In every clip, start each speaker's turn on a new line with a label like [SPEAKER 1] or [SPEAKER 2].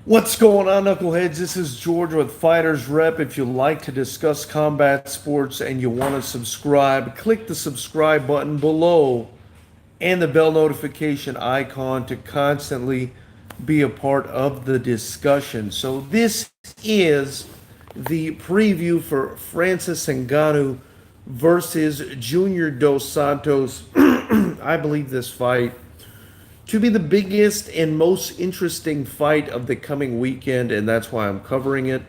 [SPEAKER 1] What's going on, Knuckleheads? This is George with Fighters Rep. If you like to discuss combat sports and you want to subscribe, click the subscribe button below and the bell notification icon to constantly be a part of the discussion. So this is the preview for Francis Ngannou versus Junior Dos Santos. I believe this fight to be the biggest and most interesting fight of the coming weekend, and that's why I'm covering it.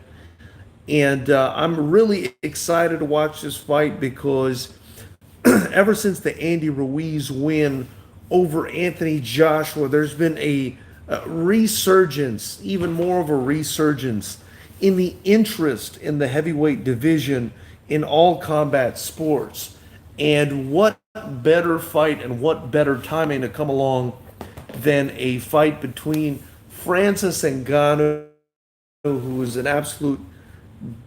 [SPEAKER 1] And I'm really excited to watch this fight because ever since the Andy Ruiz win over Anthony Joshua, there's been a resurgence, even more of a resurgence, in the interest in the heavyweight division in all combat sports. And what better fight and what better timing to come along than a fight between Francis Ngannou, who is an absolute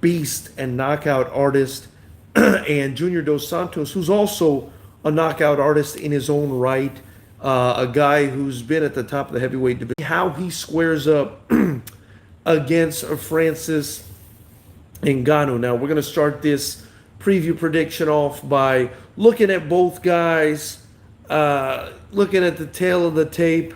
[SPEAKER 1] beast and knockout artist, and Junior Dos Santos, who's also a knockout artist in his own right, a guy who's been at the top of the heavyweight division. How he squares up against Francis Ngannou. Now, we're going to start this preview prediction off by looking at both guys, looking at the tail of the tape,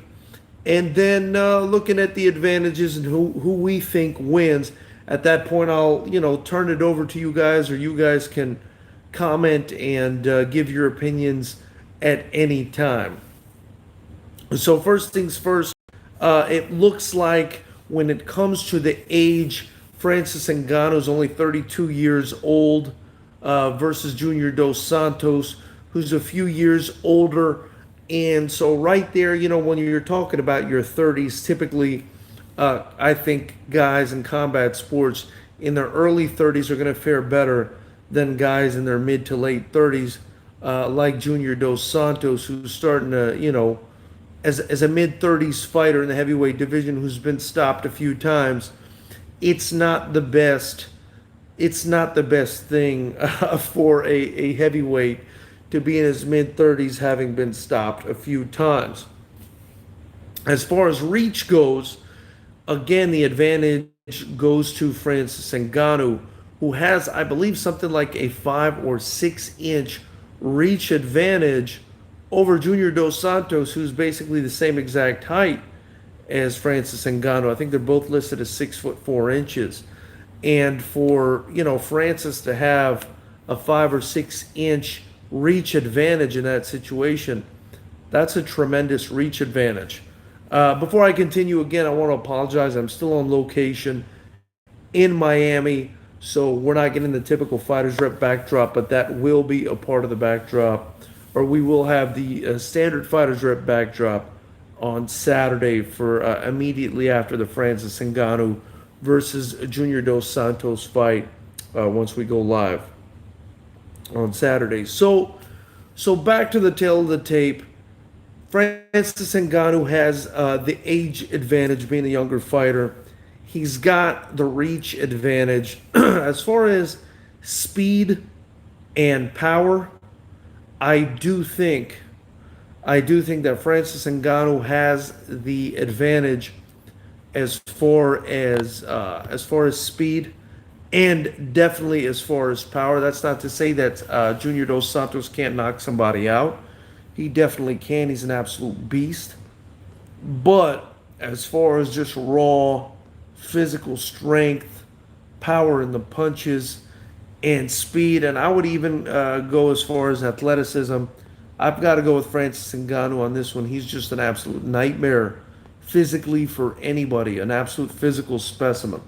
[SPEAKER 1] and then looking at the advantages and who we think wins. At that point, I'll turn it over to you guys, or you guys can comment and give your opinions at any time. So first things first, it looks like when it comes to the age, Francis Ngannou is only 32 years old versus Junior Dos Santos, who's a few years older. And so right there, when you're talking about your 30s, typically, I think guys in combat sports in their early 30s are going to fare better than guys in their mid to late 30s, like Junior Dos Santos, who's starting to, as a mid 30s fighter in the heavyweight division who's been stopped a few times. It's not the best. It's not the best thing for a heavyweight to be in his mid 30s having been stopped a few times. As far as reach goes, again, the advantage goes to Francis Ngannou, who has, I believe, something like a 5 or 6 inch reach advantage over Junior Dos Santos, who's basically the same exact height as Francis Ngannou. I think they're both listed as 6'4". And for, Francis to have a 5 or 6 inch reach advantage in that situation, that's a tremendous reach advantage. Before I continue, again, I want to apologize. I'm still on location in Miami, so we're not getting the typical Fighters Rep backdrop, but that will be a part of the backdrop, or we will have the standard Fighters Rep backdrop on Saturday for immediately after the Francis Ngannou versus Junior Dos Santos fight once we go live on Saturday. So back to the tail of the tape. Francis Ngannou has the age advantage, being a younger fighter. He's got the reach advantage. As far as speed and power, I do think that Francis Ngannou has the advantage as far as speed, and definitely as far as power. That's not to say that Junior Dos Santos can't knock somebody out. He definitely can. He's an absolute beast. But as far as just raw physical strength, power in the punches, and speed, and I would even go as far as athleticism, I've got to go with Francis Ngannou on this one. He's just an absolute nightmare physically for anybody, an absolute physical specimen.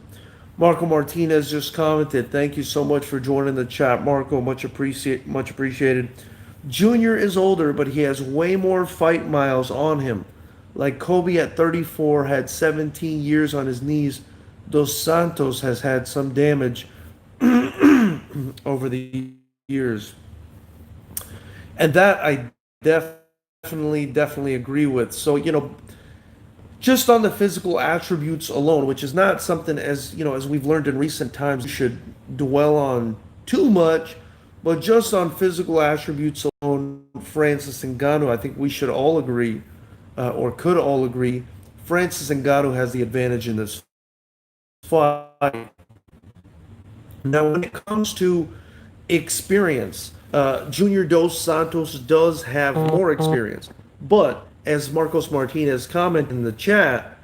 [SPEAKER 1] Marco Martinez just commented, "Thank you so much for joining the chat, Marco. Much appreciated. Junior is older, but he has way more fight miles on him. Like Kobe at 34 had 17 years on his knees. Dos Santos has had some damage over the years." And that I definitely agree with. So, just on the physical attributes alone, which is not something, as we've learned in recent times, we should dwell on too much, but just on physical attributes alone, Francis Ngannou, I think we should all agree, or could all agree, Francis Ngannou has the advantage in this fight. Now, when it comes to experience, Junior Dos Santos does have more experience. But as Marcos Martinez commented in the chat,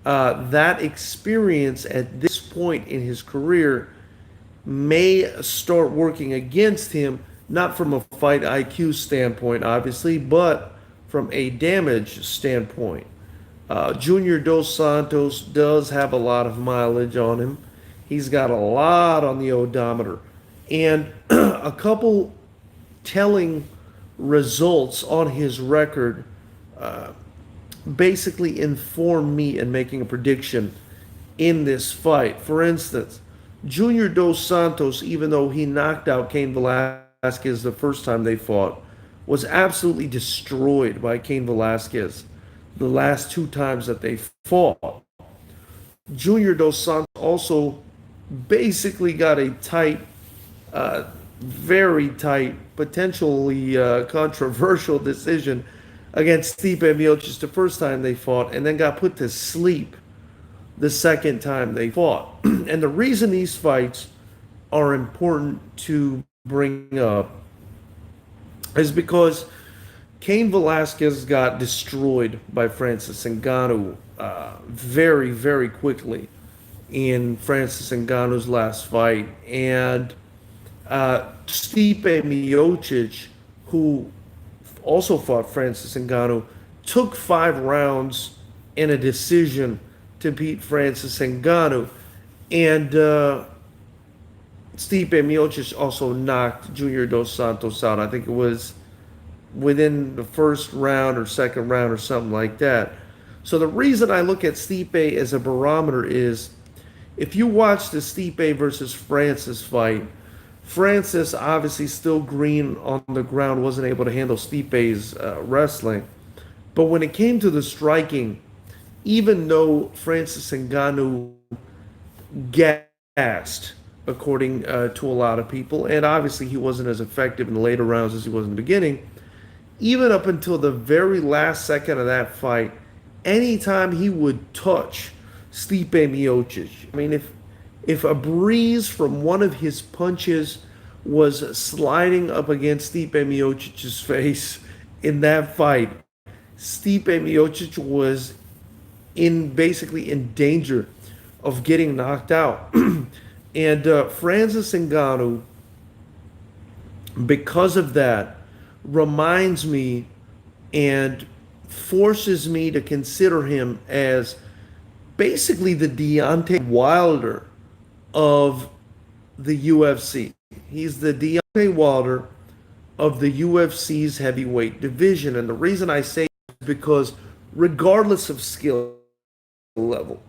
[SPEAKER 1] that experience at this point in his career may start working against him, not from a fight IQ standpoint, obviously, but from a damage standpoint. Junior Dos Santos does have a lot of mileage on him. He's got a lot on the odometer. And a couple telling results on his record basically inform me in making a prediction in this fight. For instance, Junior Dos Santos, even though he knocked out Cain Velasquez the first time they fought, was absolutely destroyed by Cain Velasquez the last two times that they fought. Junior Dos Santos also basically got a tight, very tight, potentially controversial decision against Stipe Miocic the first time they fought, and then got put to sleep the second time they fought. And the reason these fights are important to bring up is because Cain Velasquez got destroyed by Francis Ngannou very, very quickly in Francis Ngannou's last fight. And Stipe Miocic, who also fought Francis Ngannou, took 5 rounds in a decision to beat Francis Ngannou. And Stipe Miocic also knocked Junior Dos Santos out. I think it was within the first round or second round or something like that. So the reason I look at Stipe as a barometer is if you watch the Stipe versus Francis fight, Francis obviously still green on the ground, wasn't able to handle Stipe's wrestling. But when it came to the striking, even though Francis Ngannou gassed, according to a lot of people, and obviously he wasn't as effective in the later rounds as he was in the beginning, even up until the very last second of that fight, anytime he would touch Stipe Miocic, I mean, if a breeze from one of his punches was sliding up against Stipe Miocic's face in that fight, Stipe Miocic was basically in danger of getting knocked out. And Francis Ngannou, because of that, reminds me and forces me to consider him as basically the Deontay Wilder of the UFC. He's the Deontay Wilder of the UFC's heavyweight division. And the reason I say is because regardless of skill level,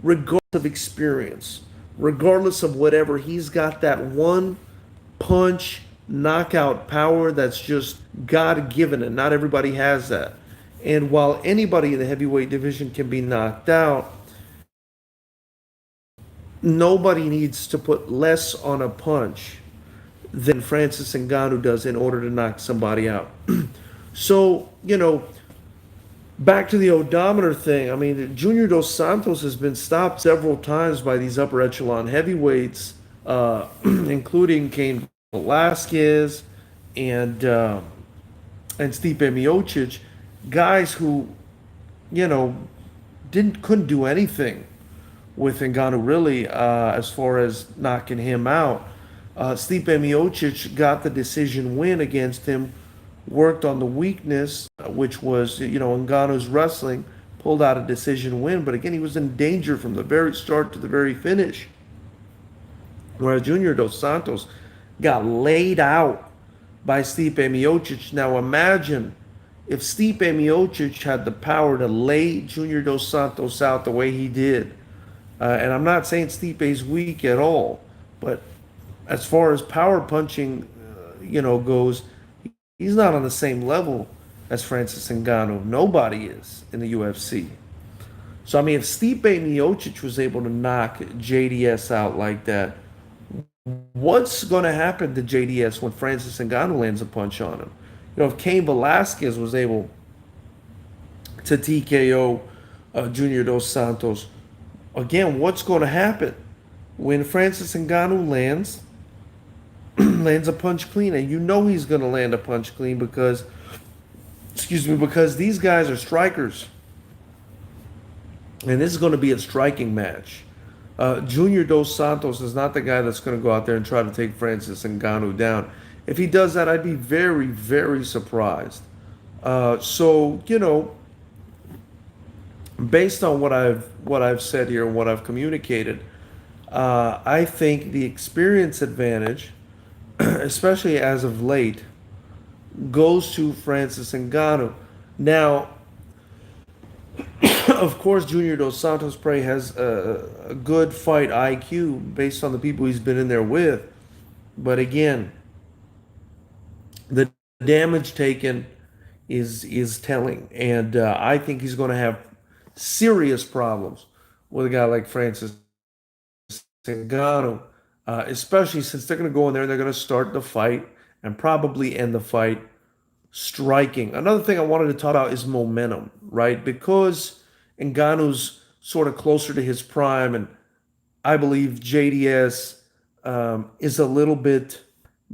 [SPEAKER 1] regardless of experience, regardless of whatever, he's got that one punch knockout power that's just God-given, and not everybody has that. And while anybody in the heavyweight division can be knocked out, nobody needs to put less on a punch than Francis Ngannou does in order to knock somebody out. So, back to the odometer thing. I mean, Junior Dos Santos has been stopped several times by these upper echelon heavyweights, including Cain Velasquez and Stipe Miocic, guys who, couldn't do anything with Ngannou really as far as knocking him out. Stipe Miocic got the decision win against him, worked on the weakness, which was, Ngannou's wrestling, pulled out a decision win. But again, he was in danger from the very start to the very finish. Whereas Junior Dos Santos got laid out by Stipe Miocic. Now imagine if Stipe Miocic had the power to lay Junior Dos Santos out the way he did. And I'm not saying Stipe's weak at all, but as far as power punching, goes, he's not on the same level as Francis Ngannou. Nobody is in the UFC. So, I mean, if Stipe Miocic was able to knock JDS out like that, what's going to happen to JDS when Francis Ngannou lands a punch on him? If Cain Velasquez was able to TKO Junior Dos Santos, again, what's going to happen when Francis Ngannou lands a punch clean, and you know he's going to land a punch clean because, excuse me, because these guys are strikers, and this is going to be a striking match. Junior Dos Santos is not the guy that's going to go out there and try to take Francis Ngannou down. If he does that, I'd be very, very surprised. So based on what I've said here and what I've communicated, I think the experience advantage, especially as of late, goes to Francis Ngannou. Now, of course, Junior Dos Santos Prey has a good fight IQ based on the people he's been in there with. But again, the damage taken is telling, and I think he's going to have serious problems with a guy like Francis Ngannou, especially since they're going to go in there and they're going to start the fight and probably end the fight striking. Another thing I wanted to talk about is momentum, right? Because Ngannou's sort of closer to his prime, and I believe JDS is a little bit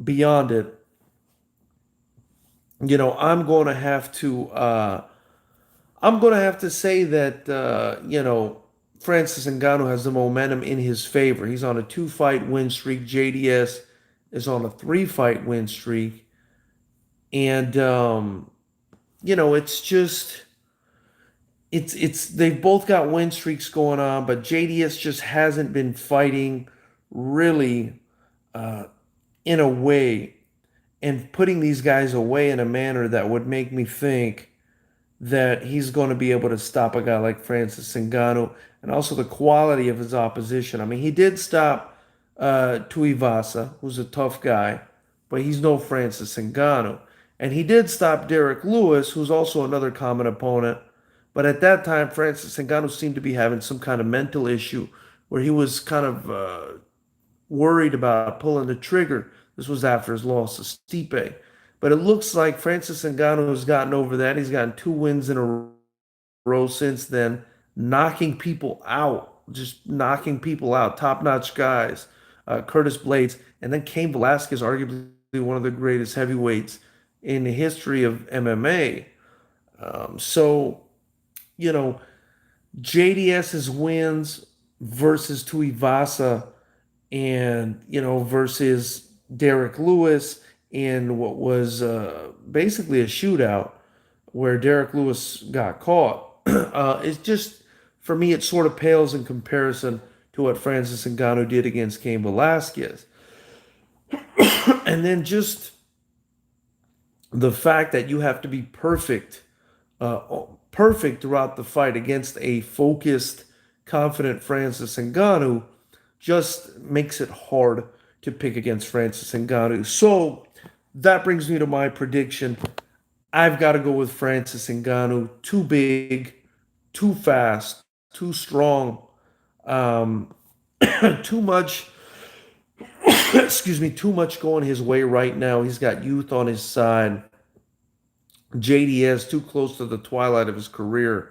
[SPEAKER 1] beyond it. I'm going to have to say that Francis Ngannou has the momentum in his favor. He's on a 2-fight win streak. JDS is on a 3-fight win streak, and it's just it's they've both got win streaks going on, but JDS just hasn't been fighting really uh, in a way and putting these guys away in a manner that would make me think that he's going to be able to stop a guy like Francis Ngannou, and also the quality of his opposition. I mean, he did stop Tuivasa, who's a tough guy, but he's no Francis Ngannou. And he did stop Derek Lewis, who's also another common opponent. But at that time, Francis Ngannou seemed to be having some kind of mental issue where he was kind of worried about pulling the trigger. This was after his loss to Stipe. But it looks like Francis Ngannou has gotten over that. He's gotten 2 wins in a row since then, knocking people out, just knocking people out, top-notch guys. Curtis Blades, and then Cain Velasquez, arguably one of the greatest heavyweights in the history of MMA. So, you know, JDS's wins versus Tuivasa and, versus Derek Lewis in what was basically a shootout where Derek Lewis got caught. It's just, for me, it sort of pales in comparison to what Francis Ngannou did against Cain Velasquez. And then just the fact that you have to be perfect throughout the fight against a focused, confident Francis Ngannou just makes it hard to pick against Francis Ngannou. So that brings me to my prediction. I've got to go with Francis Ngannou. Too big, too fast, too strong, um, too much. Excuse me, too much going his way right now. He's got youth on his side. JDS too close to the twilight of his career,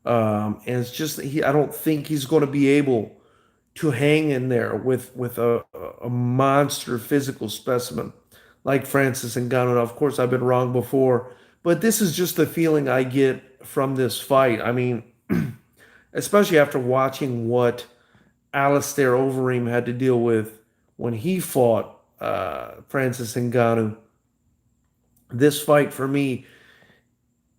[SPEAKER 1] and it's just I don't think he's going to be able to hang in there with a monster physical specimen like Francis Ngannou. Now, of course, I've been wrong before, but this is just the feeling I get from this fight. I mean, especially after watching what Alistair Overeem had to deal with when he fought Francis Ngannou. This fight for me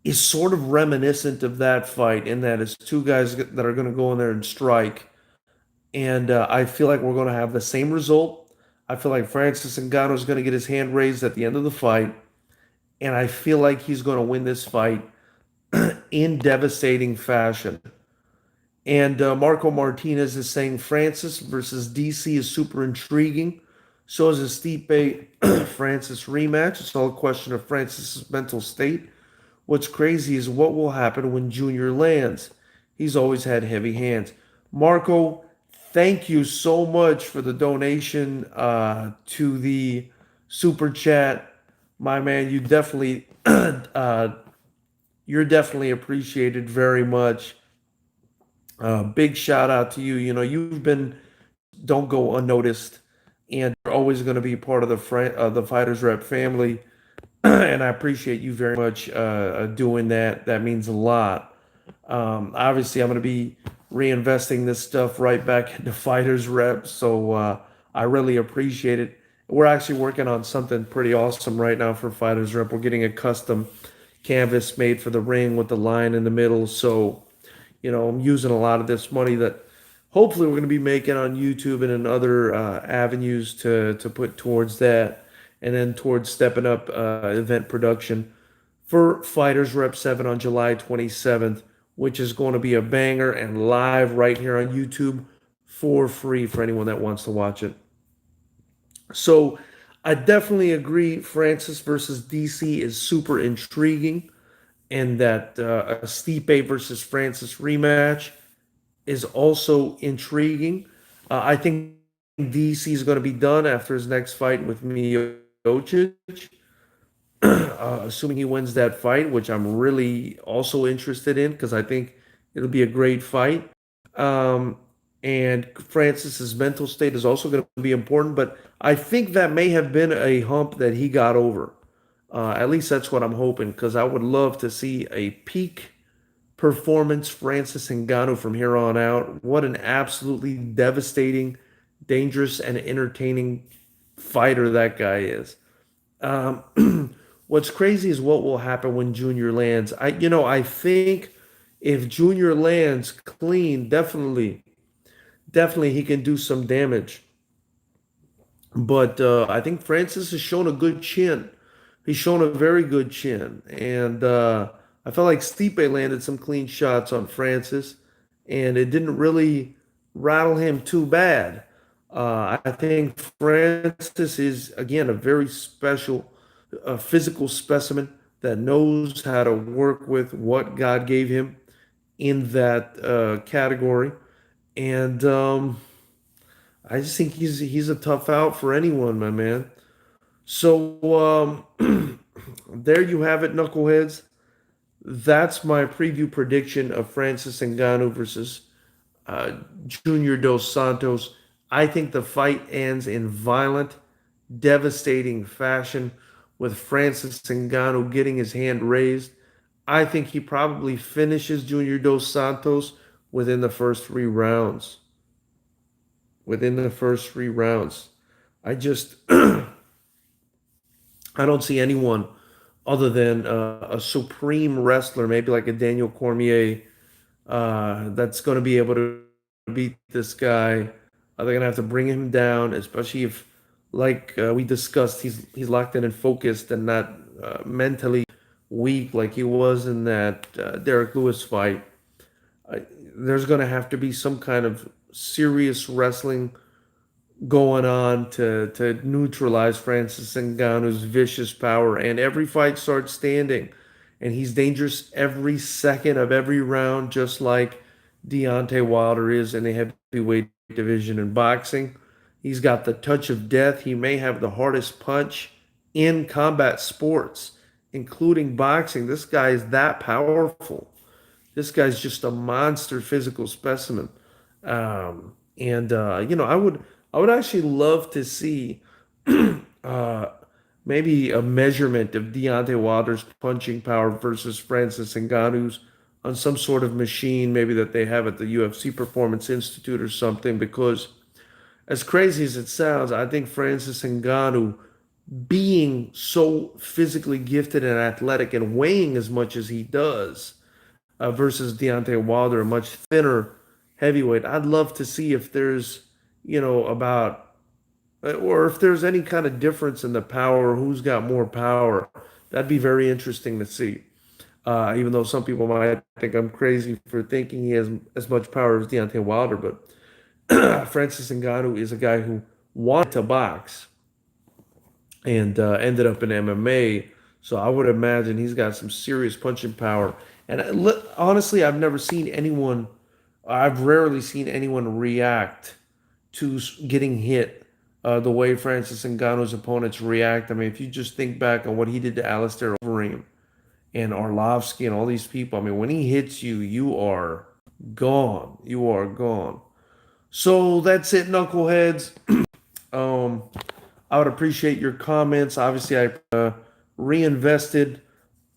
[SPEAKER 1] is sort of reminiscent of that fight in that it's two guys that are going to go in there and strike. And I feel like we're going to have the same result. I feel like Francis Ngannou is going to get his hand raised at the end of the fight. And I feel like he's going to win this fight in devastating fashion. And Marco Martinez is saying Francis versus DC is super intriguing. So is a Stipe Francis rematch. It's all a question of Francis's mental state. What's crazy is what will happen when Junior lands. He's always had heavy hands. Marco, thank you so much for the donation to the super chat. My man, you definitely you're definitely appreciated very much. Big shout out to you. You know, you've been don't go unnoticed, and you're always going to be part of the Fighters Rep family. And I appreciate you very much doing that. That means a lot. Obviously, I'm going to be reinvesting this stuff right back into Fighters Rep, so I really appreciate it. We're actually working on something pretty awesome right now for Fighters Rep. We're getting a custom canvas made for the ring with the line in the middle. So, I'm using a lot of this money that hopefully we're going to be making on YouTube and in other avenues to put towards that, and then towards stepping up event production for Fighters Rep 7 on July 27th, which is going to be a banger and live right here on YouTube for free for anyone that wants to watch it. So I definitely agree. Francis versus DC is super intriguing, and that a Stipe versus Francis rematch is also intriguing. I think DC is going to be done after his next fight with Miocic, assuming he wins that fight, which I'm really also interested in because I think it'll be a great fight. Um, and Francis's mental state is also going to be important, but I think that may have been a hump that he got over. At least that's what I'm hoping, because I would love to see a peak performance Francis Ngannou from here on out. What an absolutely devastating, dangerous, and entertaining fighter that guy is. What's crazy is what will happen when Junior lands. I think if Junior lands clean, definitely he can do some damage. But I think Francis has shown a good chin. He's shown a very good chin. And I felt like Stipe landed some clean shots on Francis, and it didn't really rattle him too bad. I think Francis is, again, a very special physical specimen that knows how to work with what God gave him in that category. And I just think he's a tough out for anyone, my man. So there you have it, knuckleheads. That's my preview prediction of Francis Ngannou versus uh, Junior Dos Santos. I think the fight ends in violent, devastating fashion with Francis Ngannou getting his hand raised. I think he probably finishes Junior Dos Santos within the first 3 rounds. Within the first 3 rounds. I just I don't see anyone other than a supreme wrestler, maybe like a Daniel Cormier, that's going to be able to beat this guy. They're going to have to bring him down, especially if, like we discussed, he's locked in and focused and not mentally weak like he was in that Derek Lewis fight. Uh, there's going to have to be some kind of serious wrestling going on to neutralize Francis Ngannou's vicious power. And every fight starts standing, and he's dangerous every second of every round, just like Deontay Wilder is in the heavyweight division in boxing. He's got the touch of death. He may have the hardest punch in combat sports, including boxing. This guy is that powerful. This guy's just a monster physical specimen. And I would actually love to see uh, maybe a measurement of Deontay Wilder's punching power versus Francis Ngannou's on some sort of machine, maybe that they have at the UFC Performance Institute or something. Because as crazy as it sounds, I think Francis Ngannou, being so physically gifted and athletic and weighing as much as he does, versus Deontay Wilder, a much thinner heavyweight. I'd love to see if there's, about, or if there's any kind of difference in the power, who's got more power. That'd be very interesting to see. Even though some people might think I'm crazy for thinking he has as much power as Deontay Wilder, but Francis Ngannou is a guy who wanted to box and ended up in MMA. So I would imagine he's got some serious punching power. And honestly, I've rarely seen anyone react to getting hit the way Francis Ngannou's opponents react. I mean, if you just think back on what he did to Alistair Overeem and Arlovsky and all these people, I mean, when he hits you, you are. Gone. You are gone. So that's it, knuckleheads. Um, I would appreciate your comments. Obviously, I reinvested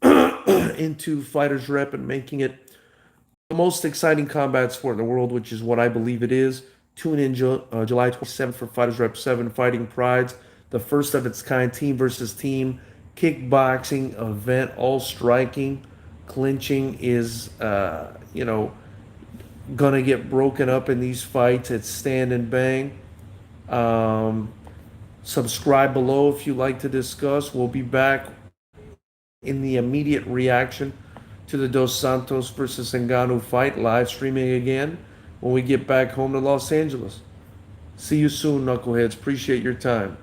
[SPEAKER 1] into Fighters Rep and making it the most exciting combat sport in the world, which is what I believe it is. Tune in July 27th for Fighters Rep 7 Fighting Prides, the first of its kind team versus team kickboxing event. All striking, clinching is, gonna get broken up in these fights. It's stand and bang. Um, Subscribe below if you like to discuss. We'll be back in the immediate reaction to the Dos Santos versus Ngannou fight, live streaming again when we get back home to Los Angeles. See you soon, knuckleheads. Appreciate your time.